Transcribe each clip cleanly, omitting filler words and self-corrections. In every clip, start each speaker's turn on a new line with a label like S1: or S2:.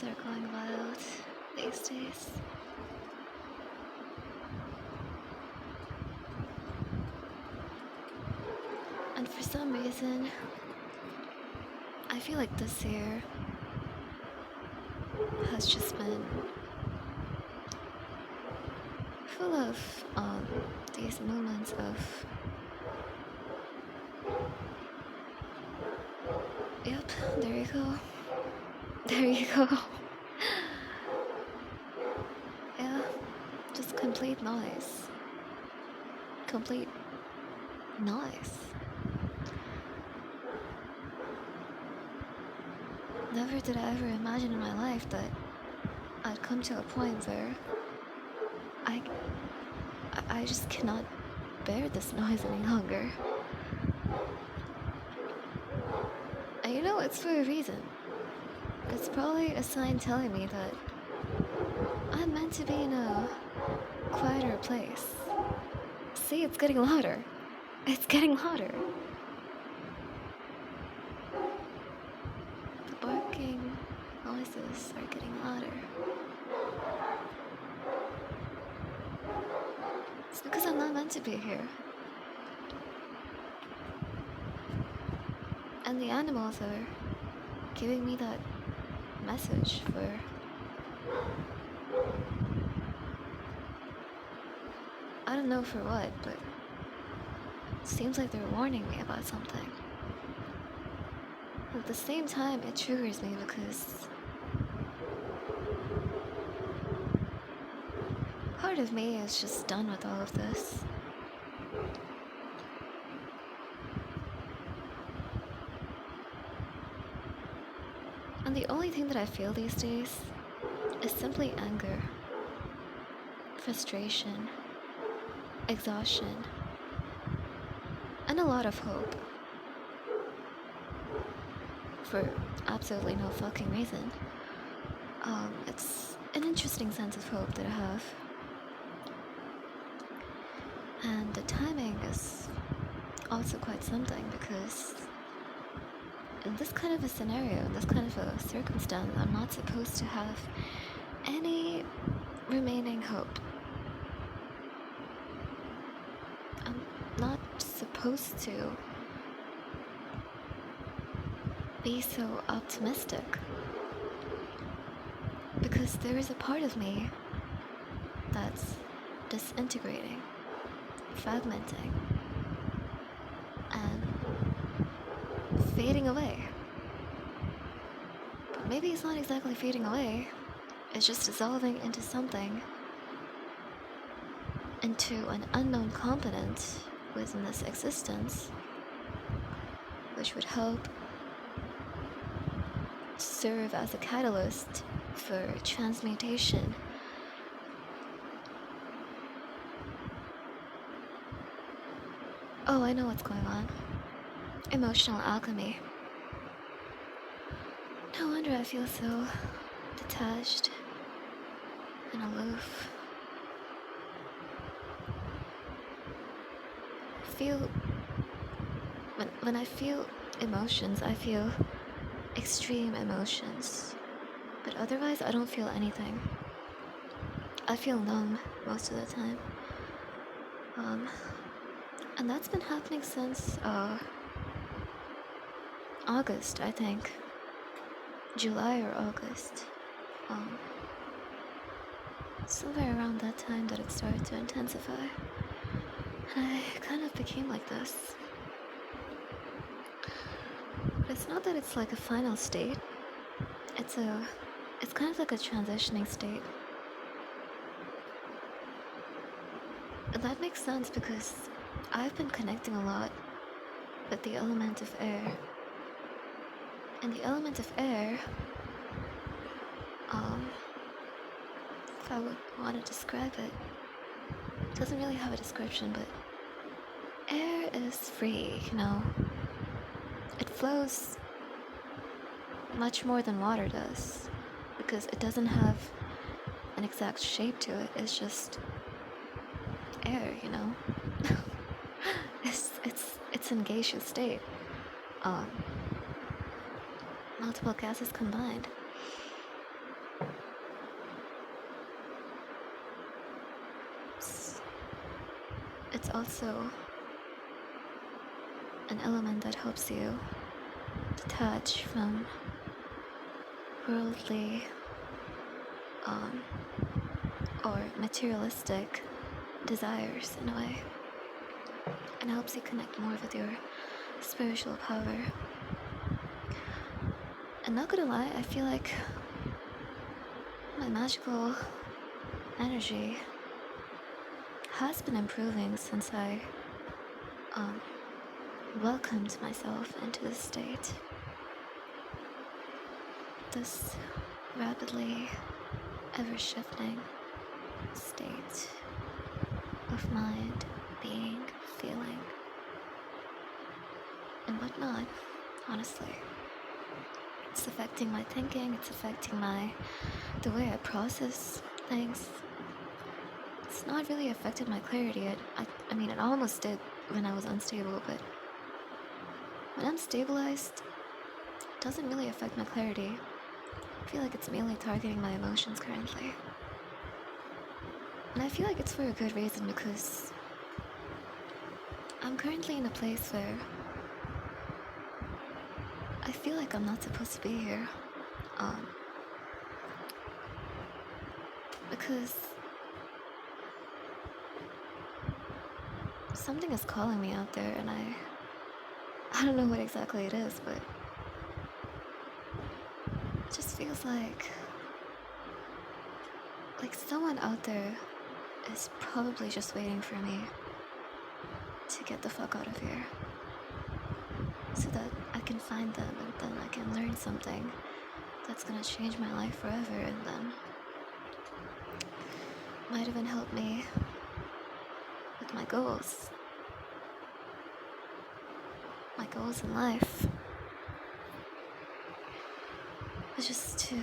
S1: are going wild these days. And for some reason, I feel like this year has just been full of these moments of, yep, there you go. There you go. Yeah, just complete noise. Complete noise. Never did I ever imagine in my life that I'd come to a point where I, I just cannot bear this noise any longer. And you know, it's for a reason. It's probably a sign telling me that I'm meant to be in a quieter place. See, it's getting louder. It's getting louder. The barking noises are getting louder. It's because I'm not meant to be here. And the animals are giving me that message for I don't know for what, but it seems like they're warning me about something. At the same time, it triggers me because part of me is just done with all of this. And the only thing that I feel these days is simply anger, frustration, exhaustion, and a lot of hope. For absolutely no fucking reason. It's an interesting sense of hope that I have. And the timing is also quite something because in this kind of a scenario, in this kind of a circumstance, I'm not supposed to have any remaining hope. I'm not supposed to be so optimistic because there is a part of me that's disintegrating, fragmenting, and fading away. But maybe it's not exactly fading away, it's just dissolving into something, into an unknown component within this existence, which would help serve as a catalyst for transmutation. Oh, I know what's going on. Emotional alchemy. No wonder I feel so detached and aloof. When I feel emotions, I feel extreme emotions. But otherwise, I don't feel anything. I feel numb most of the time. And that's been happening since August, I think. July or August. Somewhere around that time that it started to intensify. And I kind of became like this. But it's not that it's like a final state. It's kind of like a transitioning state. And that makes sense because I've been connecting a lot with the element of air. And the element of air, if I would want to describe it, doesn't really have a description, but air is free, you know. It flows much more than water does because it doesn't have an exact shape to it. It's just air, you know. it's in gaseous state. Multiple gases combined. it's also an element that helps you detach from worldly um, or materialistic desires in a way, and helps you connect more with your spiritual power. And not gonna lie, I feel like my magical energy has been improving since I um, welcomed myself into this state. This rapidly ever shifting state of mind, being, feeling, and whatnot, honestly. It's affecting my thinking, it's affecting the way I process things. It's not really affected my clarity. I mean, it almost did when I was unstable, but when I'm stabilized, it doesn't really affect my clarity. I feel like it's mainly targeting my emotions currently. And I feel like it's for a good reason because I'm currently in a place where I feel like I'm not supposed to be here. Because something is calling me out there, and I don't know what exactly it is, but it just feels like someone out there is probably just waiting for me to get the fuck out of here, so that I can find them and then I can learn something that's gonna change my life forever, and then might even help me with my goals in life, is just to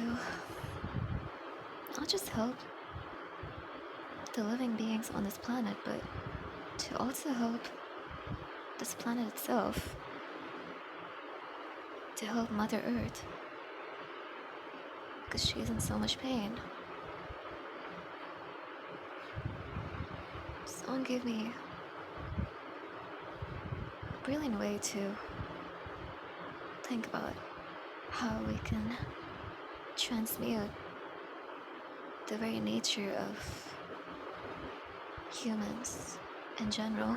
S1: not just help the living beings on this planet, but to also help this planet itself, to help Mother Earth, because she's in so much pain. Someone gave me a brilliant way to think about how we can transmute the very nature of humans in general.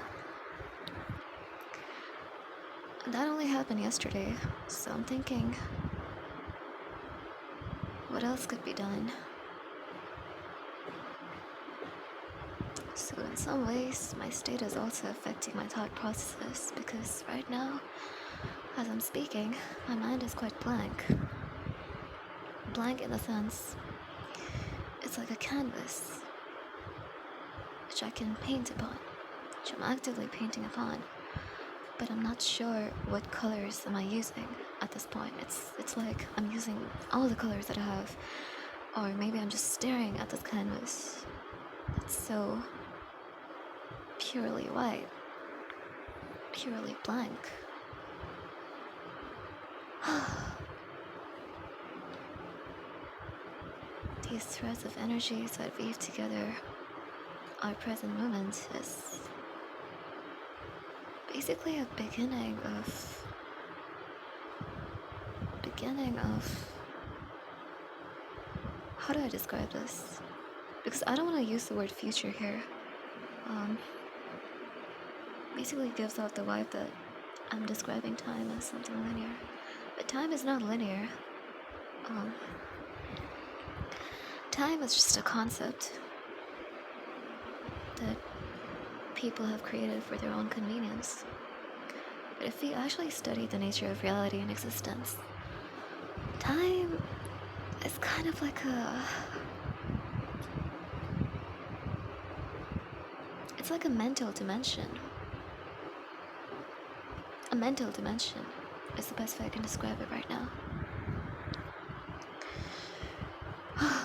S1: And that only happened yesterday, so I'm thinking, what else could be done? So in some ways, my state is also affecting my thought processes, because right now, as I'm speaking, my mind is quite blank. Blank in the sense, it's like a canvas, which I can paint upon, which I'm actively painting upon, but I'm not sure what colors am I using at this point. It's like I'm using all the colors that I have, or maybe I'm just staring at this canvas. It's so purely white, purely blank. These threads of energies that weave together our present moment is basically a beginning of how do I describe this? Because I don't want to use the word future here. Basically gives off the vibe that I'm describing time as something linear, but time is not linear. Time is just a concept that people have created for their own convenience. But if we actually study the nature of reality and existence, time is kind of like it's like a mental dimension. A mental dimension is the best way I can describe it right now.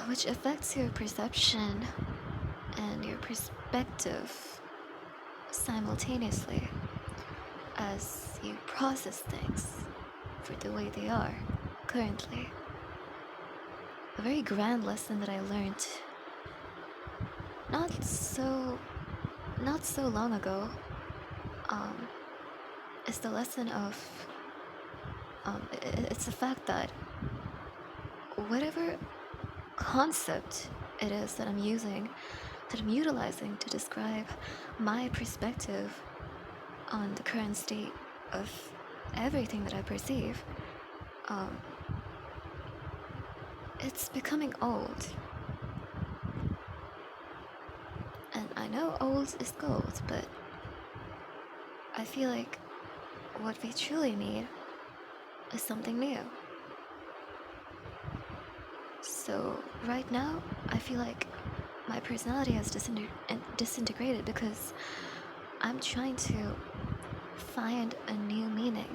S1: Which affects your perception and your perspective simultaneously as you process things for the way they are currently. A very grand lesson that I learned not so not so long ago, um, is the lesson of it's the fact that whatever concept it is that I'm using, that I'm utilizing to describe my perspective on the current state of everything that I perceive, um, it's becoming old. And I know old is gold, but I feel like what we truly need is something new. So right now, I feel like my personality has disintegrated because I'm trying to find a new meaning,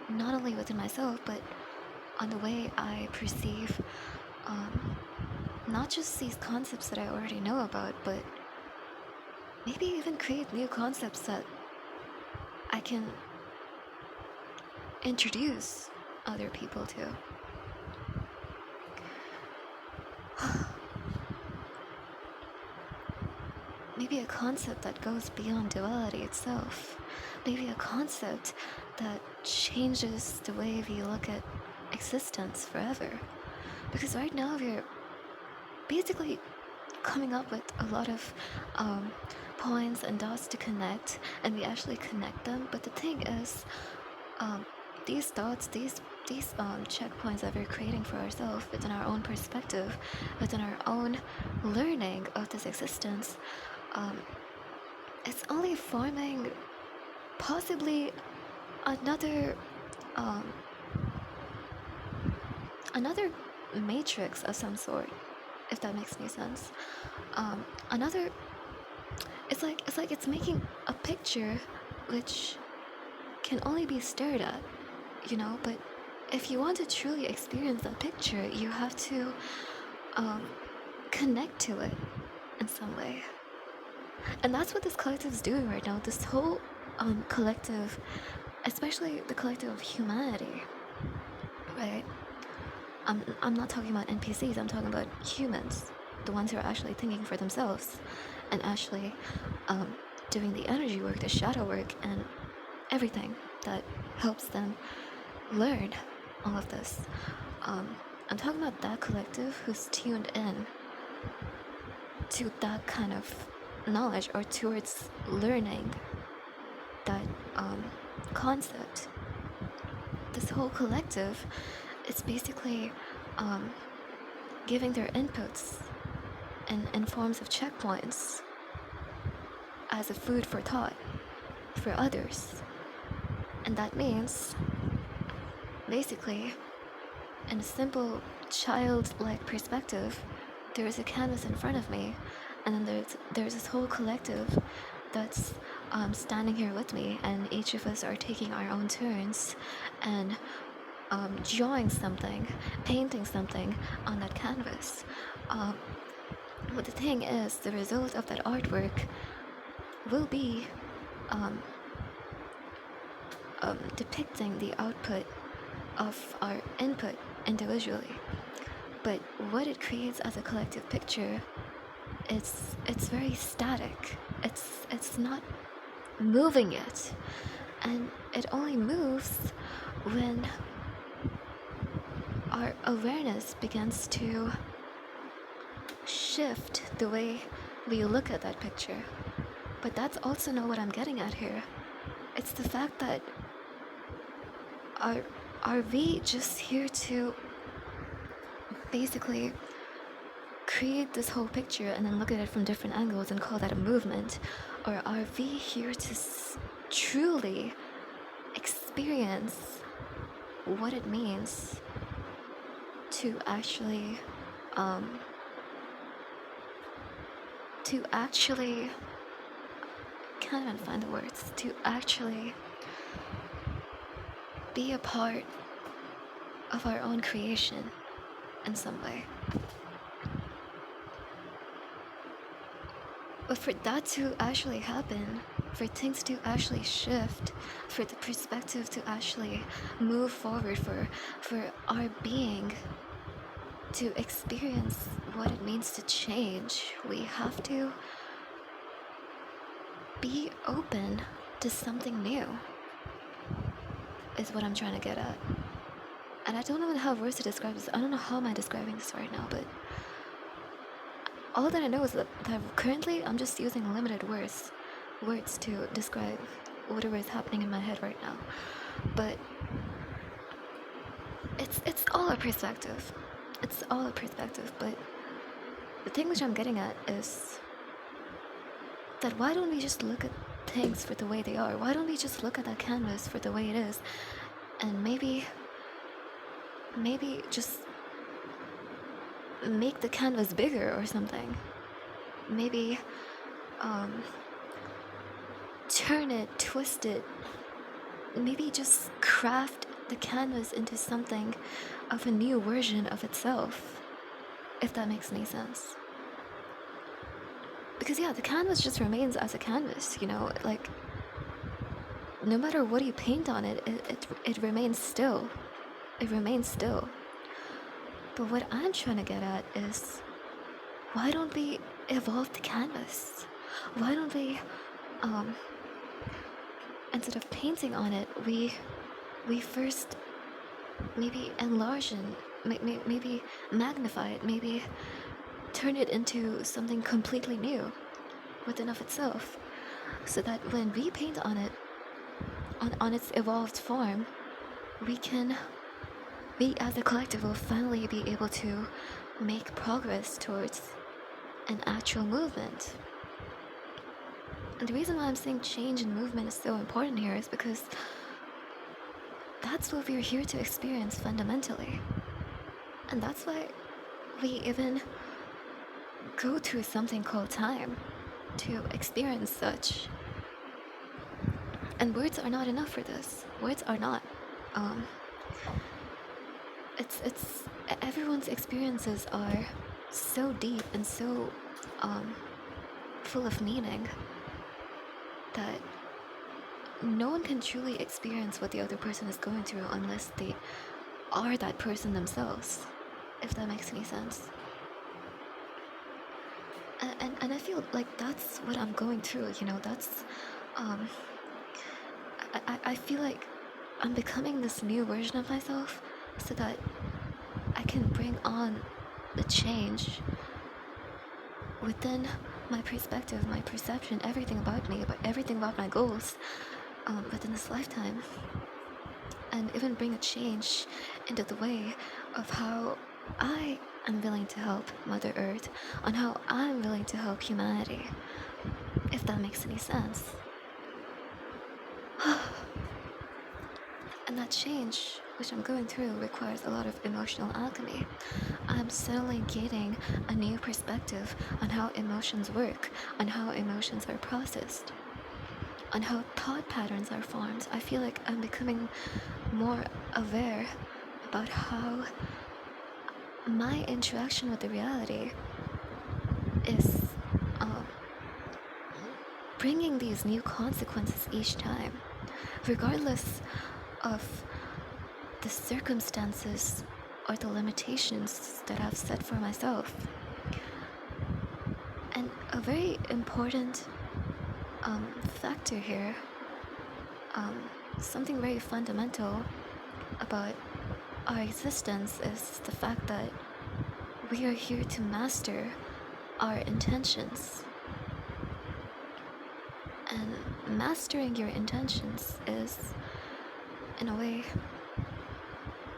S1: not only within myself, but on the way I perceive um, not just these concepts that I already know about, but maybe even create new concepts that I can introduce other people to. Maybe a concept that goes beyond duality itself. Maybe a concept that changes the way we look at existence forever. Because right now we're basically coming up with a lot of points and dots to connect, and we actually connect them. But the thing is, um, these dots, these checkpoints that we're creating for ourselves within our own perspective, within our own learning of this existence, um, it's only forming possibly another um, another matrix of some sort, if that makes any sense. Another, it's like it's making a picture which can only be stared at, But if you want to truly experience that picture, you have to um, connect to it in some way. And that's what this collective is doing right now. This whole collective, especially the collective of humanity, right? I'm not talking about NPCs, I'm talking about humans, the ones who are actually thinking for themselves and actually um, doing the energy work, the shadow work, and everything that helps them learn all of this. I'm talking about that collective who's tuned in to that kind of knowledge or towards learning that concept. This whole collective is basically um, giving their inputs in forms of checkpoints as a food for thought for others. And that means, basically, in a simple childlike perspective, there is a canvas in front of me, and then there's this whole collective that's standing here with me, and each of us are taking our own turns and drawing something, painting something on that canvas. But the thing is, the result of that artwork will be um, depicting the output of our input individually. But what it creates as a collective picture, it's very static. It's not moving yet, and it only moves when our awareness begins to shift the way we look at that picture. But that's also not what I'm getting at here. It's the fact that are we just here to basically create this whole picture and then look at it from different angles and call that a movement? Or are we here to truly experience what it means to actually can't even find the words, to actually be a part of our own creation in some way? But for that to actually happen, for things to actually shift, for the perspective to actually move forward, for our being to experience what it means to change, we have to be open to something new, is what I'm trying to get at. And I don't know how words to describe this. I don't know how am I describing this right now, but all that I know is that currently I'm just using limited words to describe whatever is happening in my head right now. But it's all a perspective. It's all a perspective. But the thing which I'm getting at is that why don't we just look at things for the way they are? Why don't we just look at that canvas for the way it is, and maybe just make the canvas bigger or something. Maybe turn it, twist it. Maybe just craft the canvas into something of a new version of itself, if that makes any sense. Because yeah, the canvas just remains as a canvas, you know, like no matter what you paint on it, it remains still. It remains still. But what I'm trying to get at is, why don't we evolve the canvas? Why don't we, instead of painting on it, we first maybe enlarge it, maybe magnify it, maybe turn it into something completely new within of itself, so that when we paint on it, on its evolved form, we as a collective will finally be able to make progress towards an actual movement. And the reason why I'm saying change and movement is so important here is because that's what we're here to experience fundamentally. And that's why we even go through something called time to experience such. And words are not enough for this. Words are not. It's everyone's experiences are so deep and so full of meaning that no one can truly experience what the other person is going through unless they are that person themselves, if that makes any sense. And I feel like that's what I'm going through, you know, that's I feel like I'm becoming this new version of myself so that I can bring on the change within my perspective, my perception, everything about me, everything about my goals within this lifetime, and even bring a change into the way of how I am willing to help Mother Earth, on how I'm willing to help humanity, if that makes any sense. And that change, which I'm going through, requires a lot of emotional alchemy. I'm suddenly gaining a new perspective on how emotions work, on how emotions are processed, on how thought patterns are formed. I feel like I'm becoming more aware about how my interaction with the reality is bringing these new consequences each time, regardless of the circumstances or the limitations that I've set for myself. And a very important factor here, something very fundamental about our existence, is the fact that we are here to master our intentions. And mastering your intentions is, in a way,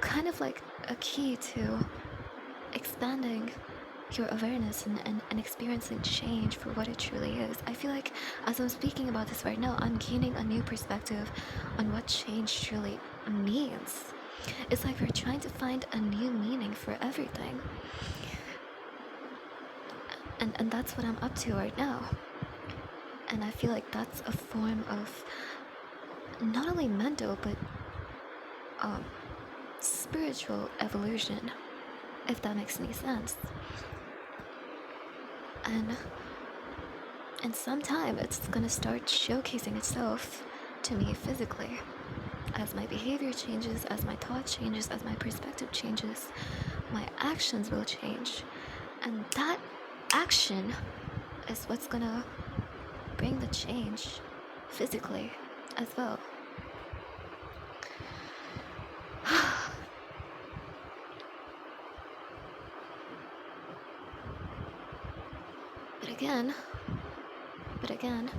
S1: kind of like a key to expanding your awareness and experiencing change for what it truly is. I feel like as I'm speaking about this right now, I'm gaining a new perspective on what change truly means. It's like we're trying to find a new meaning for everything. And that's what I'm up to right now. And I feel like that's a form of not only mental but spiritual evolution, if that makes any sense. And in some time, it's gonna start showcasing itself to me physically. As my behavior changes, as my thought changes, as my perspective changes, my actions will change. And that action is what's gonna bring the change physically as well. But again, but again,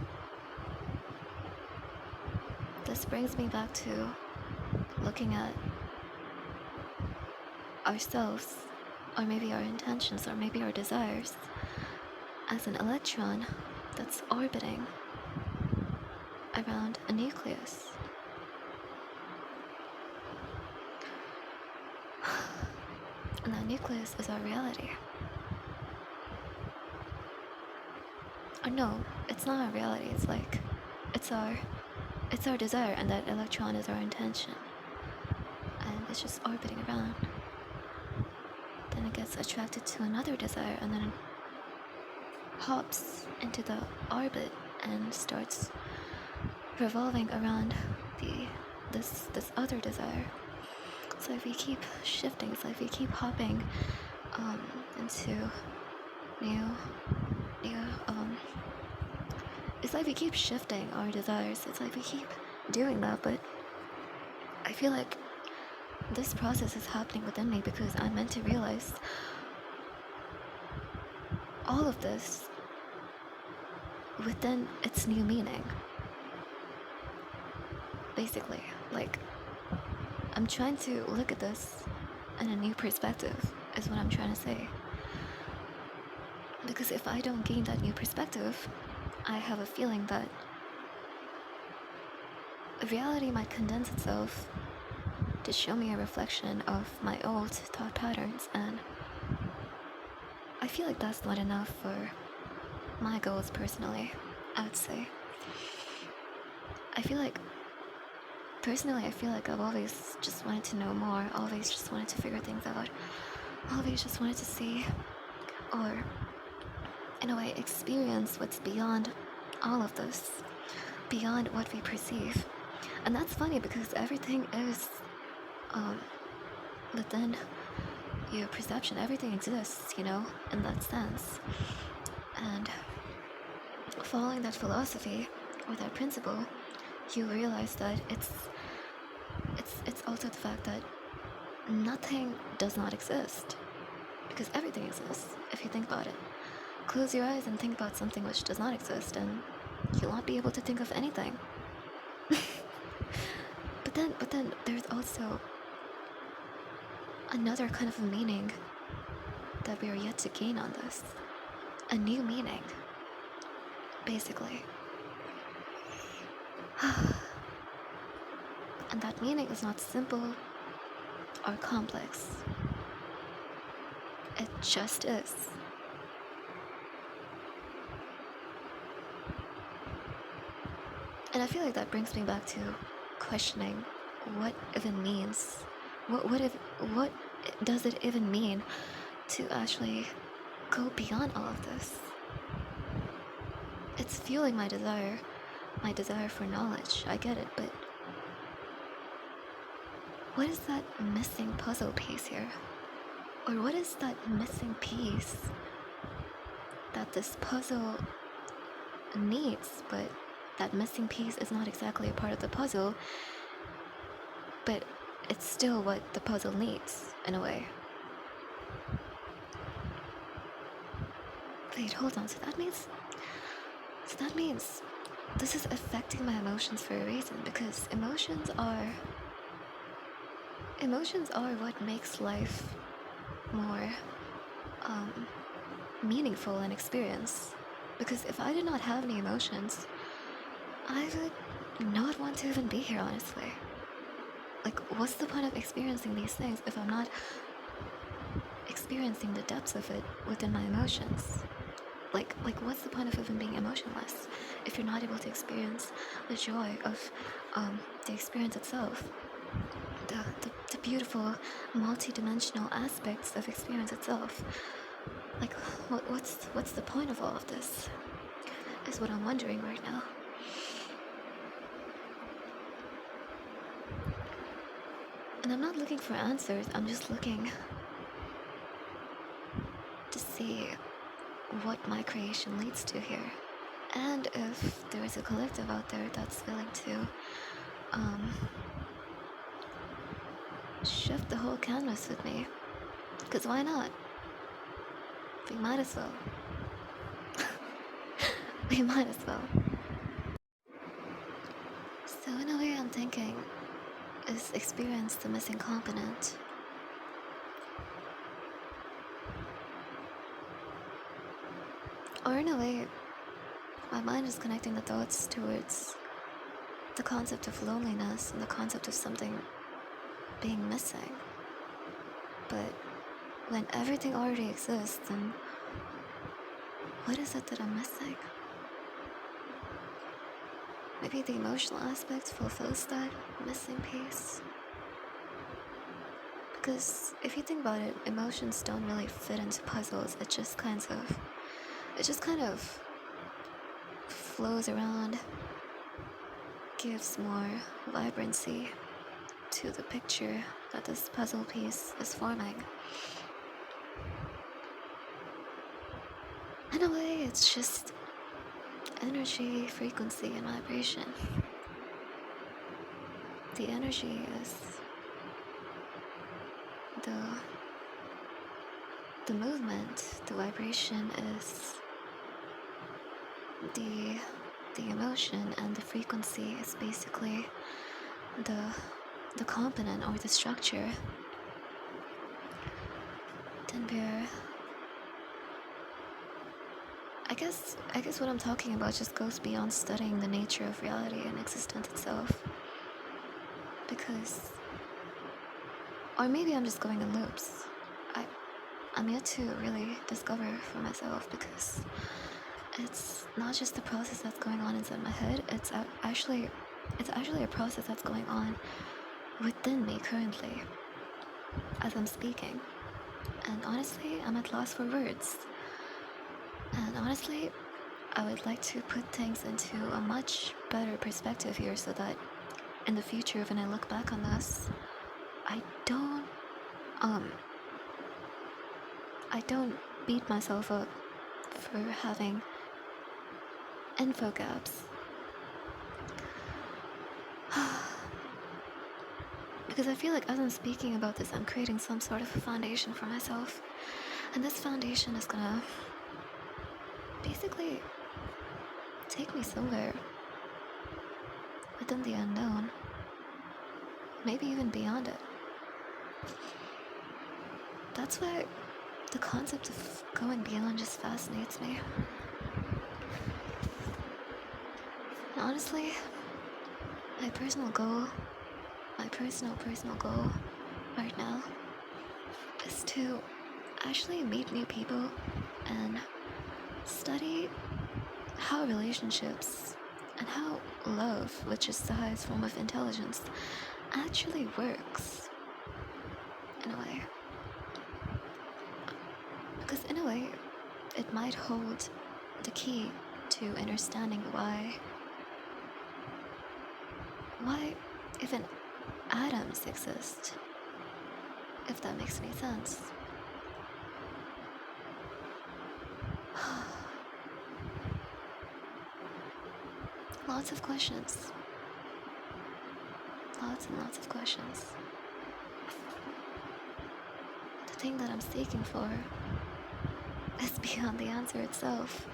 S1: this brings me back to looking at ourselves, or maybe our intentions, or maybe our desires, as an electron that's orbiting around a nucleus. And that nucleus is our reality. Or no, it's not our reality, it's our desire, and that electron is our intention. And it's just orbiting around. Then it gets attracted to another desire, and then it hops into the orbit and starts revolving around this other desire. It's like we keep shifting. It's like we keep hopping into new. It's like we keep shifting our desires. It's like we keep doing that, but I feel like this process is happening within me because I'm meant to realize all of this within its new meaning. Basically, like, I'm trying to look at this in a new perspective, is what I'm trying to say. Because if I don't gain that new perspective, I have a feeling that reality might condense itself to show me a reflection of my old thought patterns, and I feel like that's not enough for my goals personally, I would say. Personally, I feel like I've always just wanted to know more, always just wanted to figure things out, always just wanted to see, or in a way, experience what's beyond all of this, beyond what we perceive. And that's funny because everything is within your perception. Everything exists, in that sense. And following that philosophy or that principle, you realize that it's also the fact that nothing does not exist, because everything exists if you think about it. Close your eyes and think about something which does not exist, and you'll not be able to think of anything. But then there's also another kind of meaning that we are yet to gain on this. A new meaning, basically. And that meaning is not simple or complex. It just is. And I feel like that brings me back to questioning what even means. What does it even mean to actually go beyond all of this? It's fueling my desire for knowledge. I get it, but what is that missing puzzle piece here? Or what is that missing piece that this puzzle needs, but that missing piece is not exactly a part of the puzzle, but it's still what the puzzle needs, in a way. Wait, hold on, so that means this is affecting my emotions for a reason, because emotions are what makes life more meaningful and experience. Because if I did not have any emotions, I would not want to even be here, honestly. Like, what's the point of experiencing these things if I'm not experiencing the depths of it within my emotions? Like what's the point of even being emotionless if you're not able to experience the joy of the experience itself? The beautiful multi-dimensional aspects of experience itself. Like, what's the point of all of this? Is what I'm wondering right now. And I'm not looking for answers, I'm just looking to see what my creation leads to here. And if there is a collective out there that's willing to um, shift the whole canvas with me, because why not? We might as well. We might as well. So, in a way, I'm thinking is experience the missing component. Or, in a way, my mind is connecting the thoughts towards the concept of loneliness and the concept of something being missing. But when everything already exists, then what is it that I'm missing? Maybe the emotional aspect fulfills that missing piece. Because if you think about it, emotions don't really fit into puzzles. It just kind of flows around, gives more vibrancy to the picture that this puzzle piece is forming. In a way, it's just energy, frequency, and vibration. The energy is the movement, the vibration is the emotion, and the frequency is basically the component or the structure. Then I guess what I'm talking about just goes beyond studying the nature of reality and existence itself. Because, or maybe I'm just going in loops. I'm yet to really discover for myself, because it's not just the process that's going on inside my head. It's actually a process that's going on within me currently as I'm speaking. And honestly, I'm at loss for words. And honestly, I would like to put things into a much better perspective here, so that in the future, when I look back on this, I don't beat myself up for having info gaps. Because I feel like as I'm speaking about this, I'm creating some sort of a foundation for myself. And this foundation is gonna basically take me somewhere within the unknown. Maybe even beyond it. That's why the concept of going beyond just fascinates me. And honestly, my personal goal right now is to actually meet new people and study how relationships and how love, which is the highest form of intelligence, actually works in a way. Because in a way, it might hold the key to understanding why even atoms exist, if that makes any sense. Lots of questions. Lots and lots of questions. The thing that I'm seeking for is beyond the answer itself.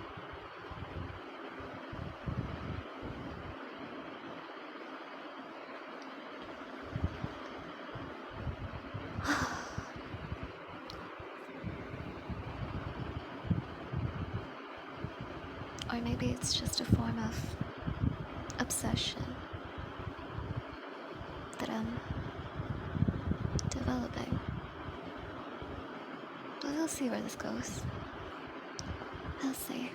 S1: Or maybe it's just a form of obsession that I'm developing. But we'll see where this goes. We'll see.